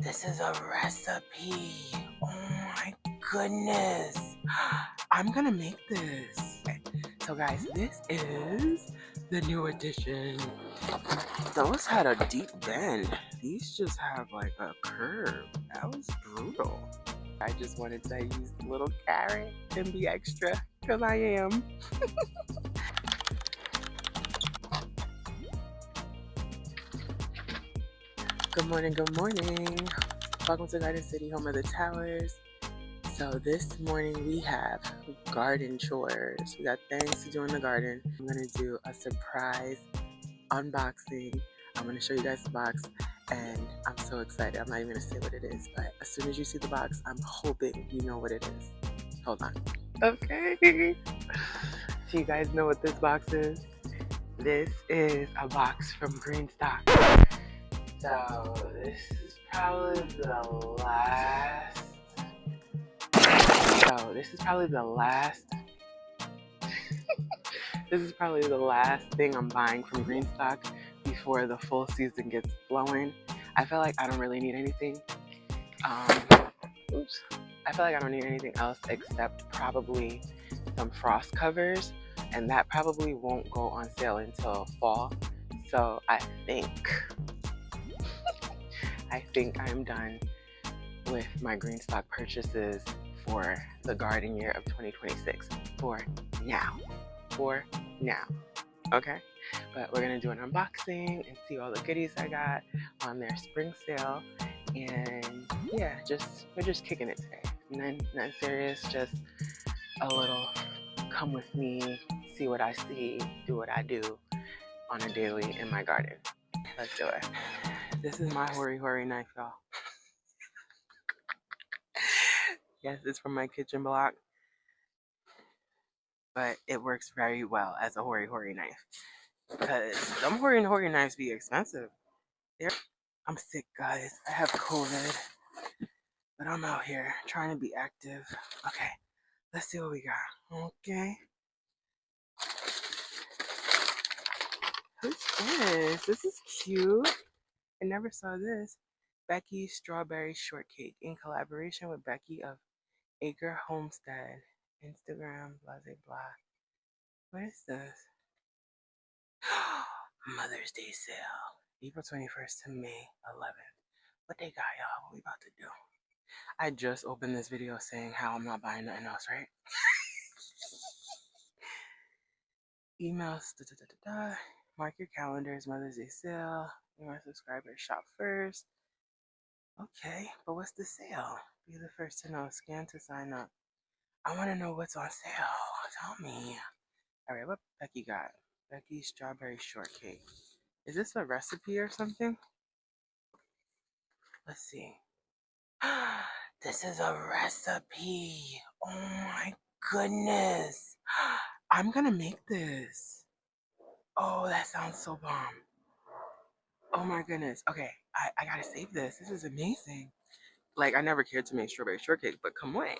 This is a recipe. Oh my goodness. I'm gonna make this. So guys, this is the new edition. Those had a deep bend. These just have like a curve. That was brutal. I just wanted to use the little carrot and be extra because I am. Good morning, good morning. Welcome to Garden City, home of the towers. So this morning we have garden chores. We got things to do in the garden. I'm gonna do a surprise unboxing. I'm gonna show you guys the box and I'm so excited. I'm not even gonna say what it is, but as soon as you see the box, I'm hoping you know what it is. Hold on. Okay. So you guys know what this box is? This is a box from GreenStalk. So this is probably the last. This is probably the last thing I'm buying from GreenStalk before the full season gets flowing. I feel like I don't really need anything. I feel like I don't need anything else except probably some frost covers, and that probably won't go on sale until fall. So I think I'm done with my GreenStalk purchases for the garden year of 2026 for now. Okay? But we're gonna do an unboxing and see all the goodies I got on their spring sale. And yeah, we're just kicking it today. Nothing serious, just a little come with me, see what I see, do what I do on a daily in my garden. Let's do it. This is my hori knife, y'all. Yes, it's from my kitchen block, but it works very well as a hori knife. Because them hori knives be expensive. I'm sick, guys. I have COVID, but I'm out here trying to be active. Okay, let's see what we got. Okay. Who's this? This is cute. I never saw this. Becky's Strawberry Shortcake in collaboration with Becky of Acre Homestead. Instagram, blah, blah, blah. What is this? Mother's Day sale. April 21st to May 11th. What they got, y'all? What we about to do? I just opened this video saying how I'm not buying nothing else, right? Emails, mark your calendars, Mother's Day sale. Your subscribers shop first. Okay, but what's the sale? Be the first to know. Scan to sign up. I want to know what's on sale. Tell me. All right, what Becky got? Becky's Strawberry Shortcake. Is this a recipe or something? Let's see. This is a recipe. Oh my goodness. I'm gonna make this. Oh, that sounds so bomb. Oh my goodness. Okay, I gotta save this. This is amazing. Like, I never cared to make strawberry shortcake, but come on.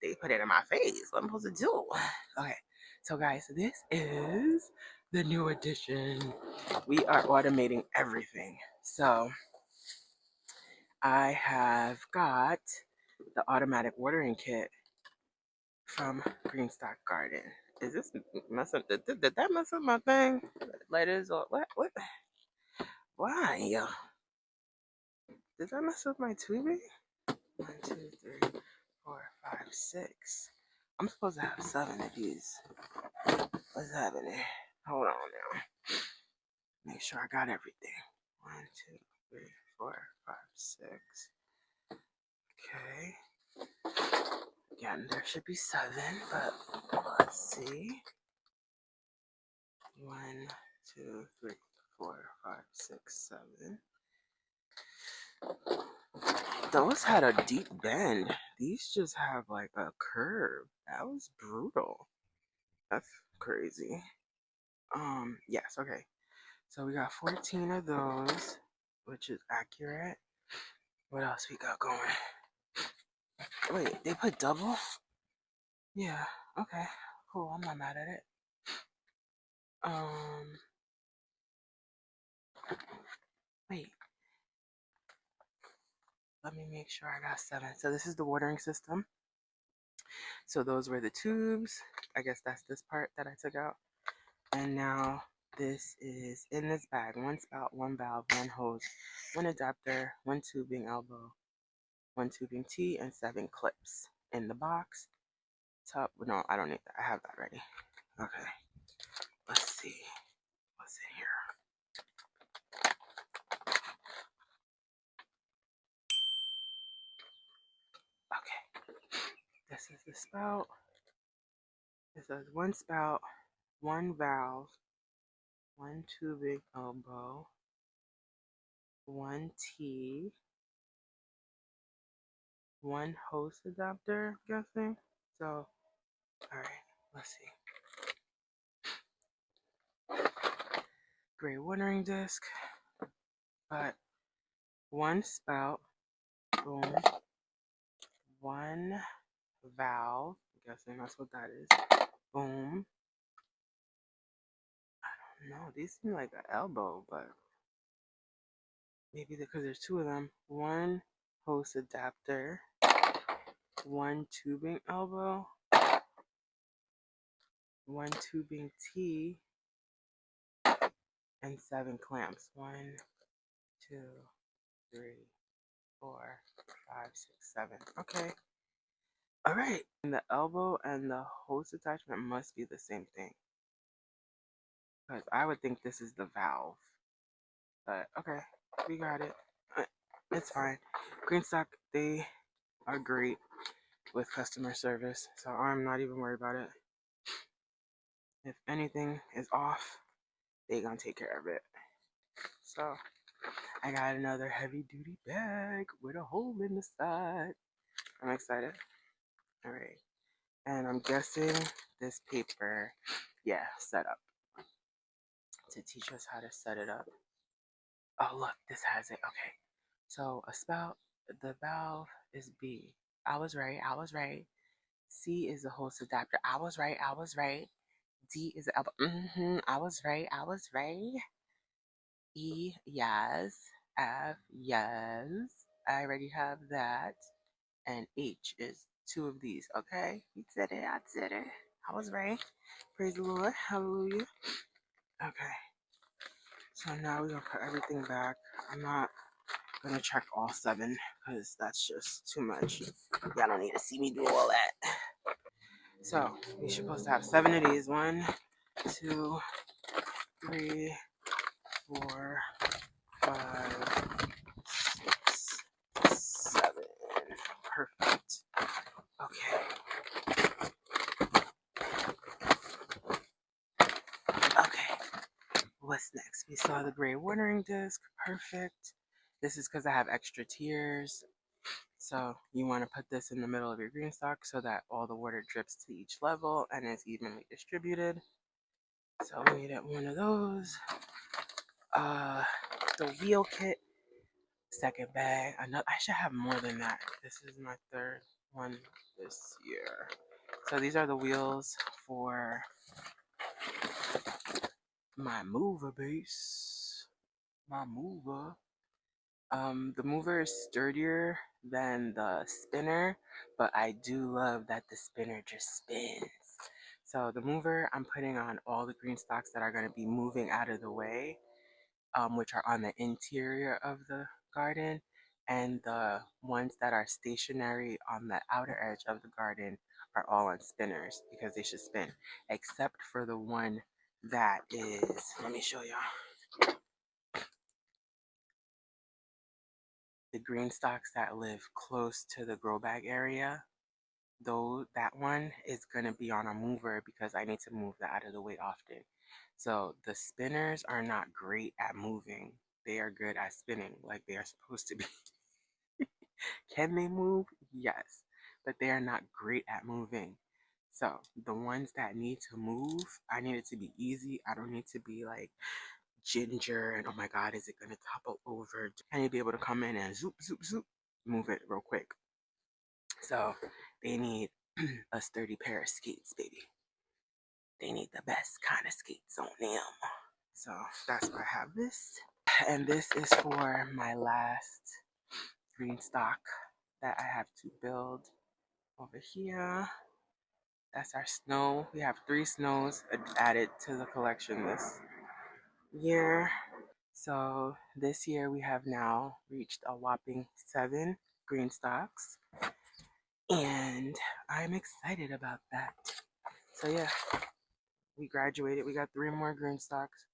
They put it in my face. What am I supposed to do? Okay, so guys, this is the new edition. We are automating everything. So I have got the automatic watering kit from GreenStalk Garden. Is this mess up? Did that mess up my thing? Letters or what? What? Why? Did that mess up my TV? 1, 2, 3, 4, 5, 6. I'm supposed to have 7 of these. What's happening? Hold on now. Make sure I got everything. 1, 2, 3, 4, 5, 6. Okay. Again, there should be 7, but let's see. 1, 2, 3, 4, 5, 6, 7. Those had a deep bend. These just have like a curve. That was brutal. That's crazy. Yes, okay. So we got 14 of those, which is accurate. What else we got going? Wait, they put double? Yeah, okay. Cool, I'm not mad at it. Wait. let me make sure I got 7. So this is the watering system. So those were the tubes. I guess that's this part that I took out. And now this is in this bag. 1 spout, 1 valve, 1 hose, 1 adapter, 1 tubing elbow, 1 tubing T, and 7 clips in the box. Top, no, I don't need that. I have that ready. Okay, let's see what's in here. Okay, this is the spout. It says 1 spout, 1 valve, 1 tubing elbow, 1 T, 1 hose adapter, I'm guessing. So, alright, let's see. Gray watering disc, but 1 spout, boom, 1 valve, I'm guessing that's what that is, boom. I don't know, these seem like an elbow, but maybe because there's 2 of them. 1 hose adapter, 1 tubing elbow, 1 tubing T, and 7 clamps. 1, 2, 3, 4, 5, 6, 7. Okay. Alright. And the elbow and the hose attachment must be the same thing. Because I would think this is the valve. But okay, we got it. It's fine. GreenStalk, they are great with customer service, so I'm not even worried about it. If anything is off, they gonna take care of it. So I got another heavy duty bag with a hole in the side. I'm excited. Alright. And I'm guessing this paper, yeah, set up. To teach us how to set it up. Oh look, this has it. Okay. So a spout, the valve is B. I was right. C is the hose adapter. I was right. D is the elbow. I was right. E, yes. F, yes. I already have that. And H is 2 of these. Okay? You said it. I said it. I was right. Praise the Lord. Hallelujah. Okay. So now we're going to put everything back. I'm not going to check all 7 because that's just too much. Y'all don't need to see me do all that. So we're supposed to have 7 of these. 1, 2, 3, 4, 5, 6, 7. Perfect. Okay. Okay. What's next? We saw the gray watering disc. Perfect. This is because I have extra tiers. So you want to put this in the middle of your GreenStalk so that all the water drips to each level and is evenly distributed. So we needed 1 of those. The wheel kit, 2nd bag. I should have more than that. This is my 3rd one this year. So these are the wheels for my mover base. My mover. The mover is sturdier than the spinner, but I do love that the spinner just spins. So the mover, I'm putting on all the GreenStalks that are going to be moving out of the way, which are on the interior of the garden, and the ones that are stationary on the outer edge of the garden are all on spinners because they should spin, except for the one that is, let me show y'all. The GreenStalks that live close to the grow bag area, though that one is going to be on a mover because I need to move that out of the way often. So the spinners are not great at moving. They are good at spinning like they are supposed to be. Can they move? Yes, but they are not great at moving. So the ones that need to move, I need it to be easy. I don't need to be like ginger and oh my god, is it going to topple over? I need to be able to come in and zoop, zoop, zoop, move it real quick. So they need a sturdy pair of skates, baby. They need the best kind of skates on them. So that's why I have this. And this is for my last GreenStalk that I have to build over here. That's our snow. We have 3 snows added to the collection this year. So this year we have now reached a whopping 7 GreenStalks, and I'm excited about that. So yeah, we graduated. We got 3 more GreenStalks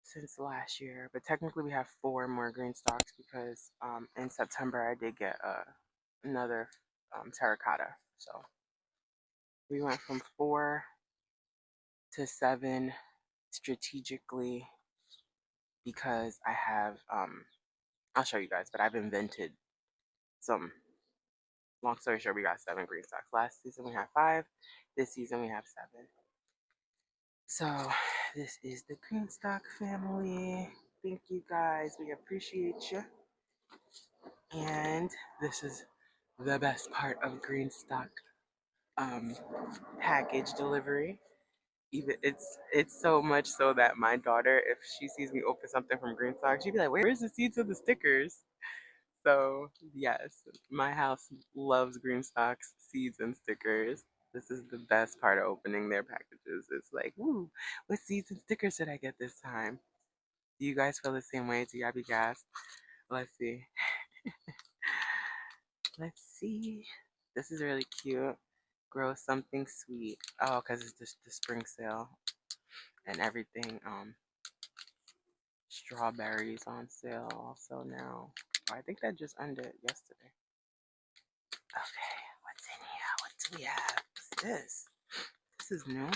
since last year, but technically we have 4 more GreenStalks because in September I did get another terracotta. So we went from 4 to 7 strategically because I have I'll show you guys, but I've invented some. Long story short, we got 7 GreenStalks. Last season we had 5. This season we have 7. So this is the GreenStalk family. Thank you guys. We appreciate you. And this is the best part of GreenStalk package delivery. Even it's so much so that my daughter, if she sees me open something from GreenStalk, she'd be like, "Where's the seeds of the stickers?" So yes, my house loves GreenStalk's seeds and stickers. This is the best part of opening their packages. It's like, "Woo, what seeds and stickers did I get this time?" Do you guys feel the same way? Do y'all be gassed? Let's see. Let's see. This is really cute. Grow something sweet. Oh, because it's just the spring sale and everything. Strawberries on sale also now. Oh, I think that just ended yesterday. Okay, what's in here? What do we have? What's this? This is new.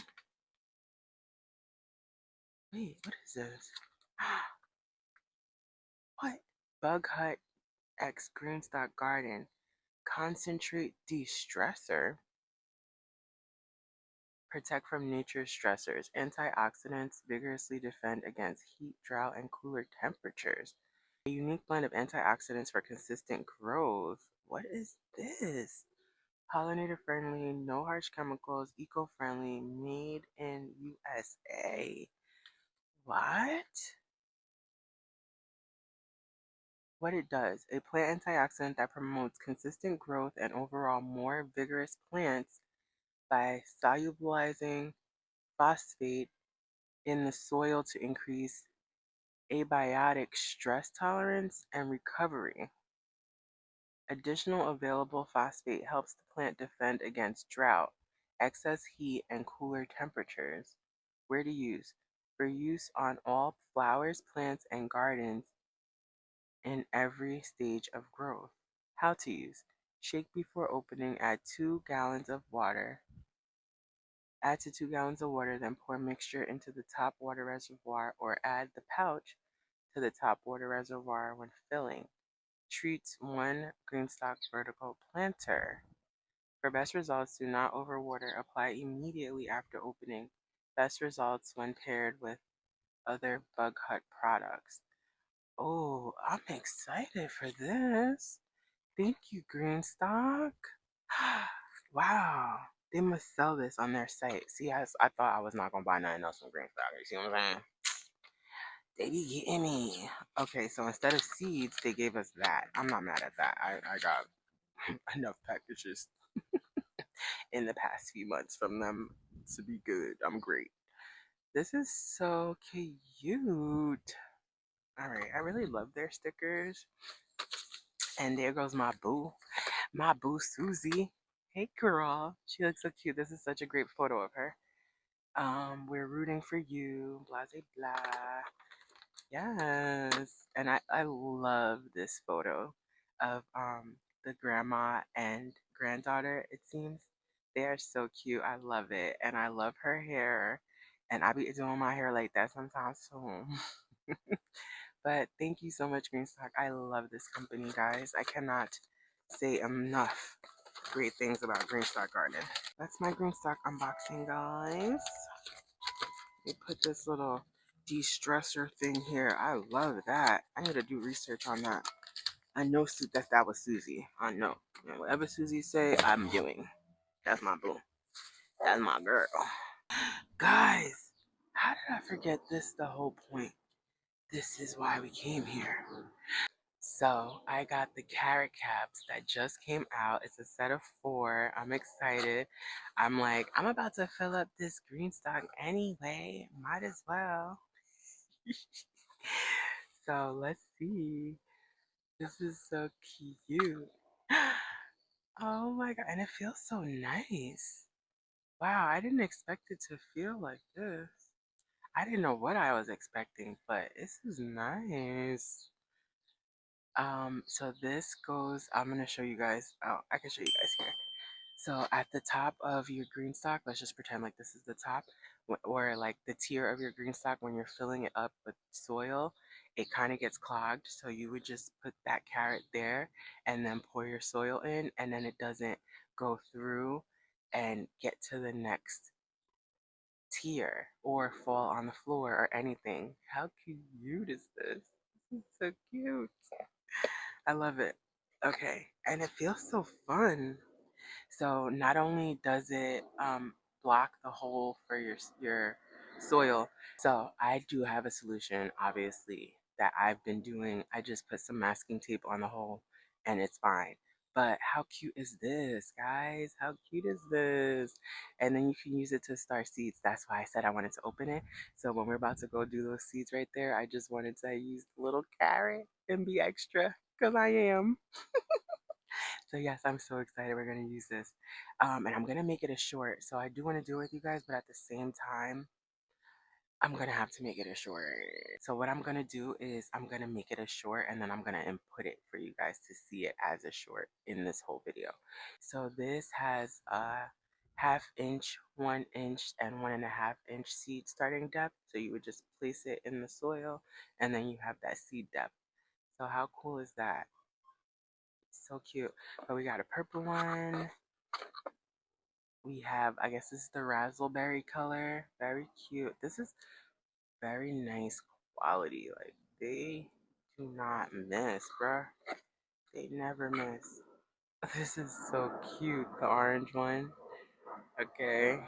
Wait, what is this? What? Bug Hut X GreenStalk Garden. Concentrate de-stressor. Protect from nature's stressors. Antioxidants vigorously defend against heat, drought, and cooler temperatures. A unique blend of antioxidants for consistent growth. What is this? Pollinator friendly, no harsh chemicals, eco friendly, made in USA. What? What it does, a plant antioxidant that promotes consistent growth and overall more vigorous plants by solubilizing phosphate in the soil to increase abiotic stress tolerance and recovery. Additional available phosphate helps the plant defend against drought, excess heat, and cooler temperatures. Where to use? For use on all flowers, plants, and gardens in every stage of growth. How to use? Shake before opening, add 2 gallons of water. Add to 2 gallons of water, then pour mixture into the top water reservoir or add the pouch to the top water reservoir when filling. Treats 1 GreenStalk vertical planter. For best results, do not overwater. Apply immediately after opening. Best results when paired with other Bug Hut products. Oh, I'm excited for this. Thank you, GreenStalk. Wow. They must sell this on their site. See, I thought I was not going to buy nothing else from GreenStalk. You see what I'm saying? They be getting me. Okay, so instead of seeds, they gave us that. I'm not mad at that. I got enough packages in the past few months from them to be good. I'm great. This is so cute. All right, I really love their stickers. And there goes my boo Susie. Hey girl, she looks so cute. This is such a great photo of her. We're rooting for you, blah blah blah. Yes, and I love this photo of the grandma and granddaughter. It seems they are so cute. I love it, and I love her hair. And I be doing my hair like that sometimes too. But thank you so much, GreenStalk. I love this company, guys. I cannot say enough great things about GreenStalk Garden. That's my GreenStalk unboxing, guys. They put this little de-stressor thing here. I love that. I need to do research on that. I know that was Susie. I know. And whatever Susie say, I'm doing. That's my boo. That's my girl. Guys, how did I forget this the whole point? This is why we came here. So I got the carrot caps that just came out. It's a set of 4. I'm excited. I'm like, I'm about to fill up this GreenStalk anyway. Might as well. So let's see. This is so cute. Oh my god, and it feels so nice. Wow, I didn't expect it to feel like this. I didn't know what I was expecting, but this is nice. So this goes, I'm gonna show you guys, oh, I can show you guys here. So at the top of your green stock, let's just pretend like this is the top, or like the tier of your green stock, when you're filling it up with soil, it kind of gets clogged. So you would just put that carrot there and then pour your soil in, and then it doesn't go through and get to the next tier or fall on the floor or anything. How cute is this? This is so cute. I love it. Okay, and it feels so fun. So not only does it block the hole for your soil, so I do have a solution, obviously, that I've been doing. I just put some masking tape on the hole and it's fine. But how cute is this, guys? How cute is this? And then you can use it to start seeds. That's why I said I wanted to open it. So when we're about to go do those seeds right there, I just wanted to use the little carrot and be extra, because I am. So yes, I'm so excited we're gonna use this. And I'm gonna make it a short. So I do want to do it with you guys, but at the same time, I'm gonna have to make it a short. So what I'm gonna do is I'm gonna make it a short and then I'm gonna input it for you guys to see it as a short in this whole video. So this has a 1/2 inch, 1 inch, and 1.5 inch seed starting depth. So you would just place it in the soil and then you have that seed depth. So how cool is that? So cute. But we got a purple one. We have, I guess this is the raspberry color. Very cute. This is very nice quality. Like, they do not miss, bruh. They never miss. This is so cute. The orange one. Okay.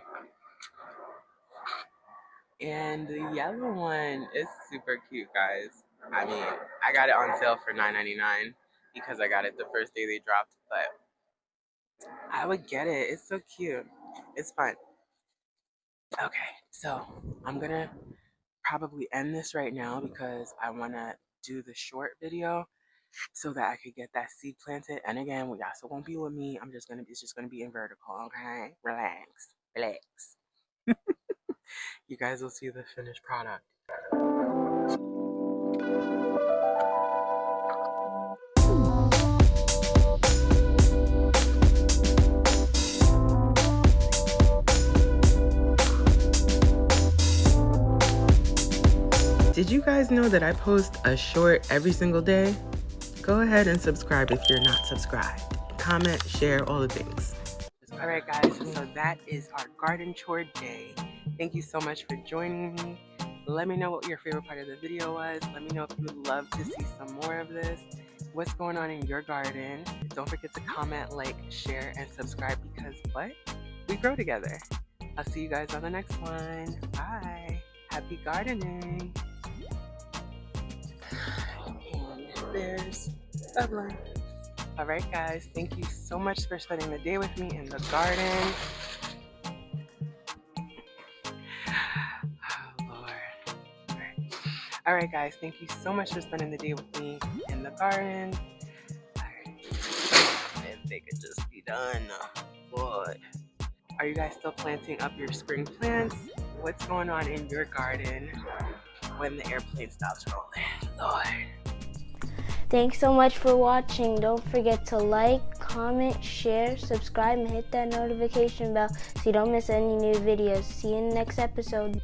And the yellow one is super cute, guys. I mean, I got it on sale for $9.99 because I got it the first day they dropped, but I would get it. It's so cute. It's fun. Okay, so I'm gonna probably end this right now because I wanna do the short video so that I could get that seed planted. And again, we also won't be with me. It's just gonna be in vertical, okay? Relax, relax. You guys will see the finished product. Did you guys know that I post a short every single day? Go ahead and subscribe if you're not subscribed. Comment, share, all the things. All right, guys, so that is our garden chore day. Thank you so much for joining me. Let me know what your favorite part of the video was. Let me know if you would love to see some more of this. What's going on in your garden? Don't forget to comment, like, share, and subscribe because what? We grow together. I'll see you guys on the next one. Bye. Happy gardening. And there's Dublin. All right, guys, thank you so much for spending the day with me in the garden. Oh, Lord. All right, guys, thank you so much for spending the day with me in the garden. All right. If they could just be done, Lord. Are you guys still planting up your spring plants? What's going on in your garden when the airplane stops rolling? Lord. Thanks so much for watching. Don't forget to like, comment, share, subscribe, and hit that notification bell so you don't miss any new videos. See you in the next episode.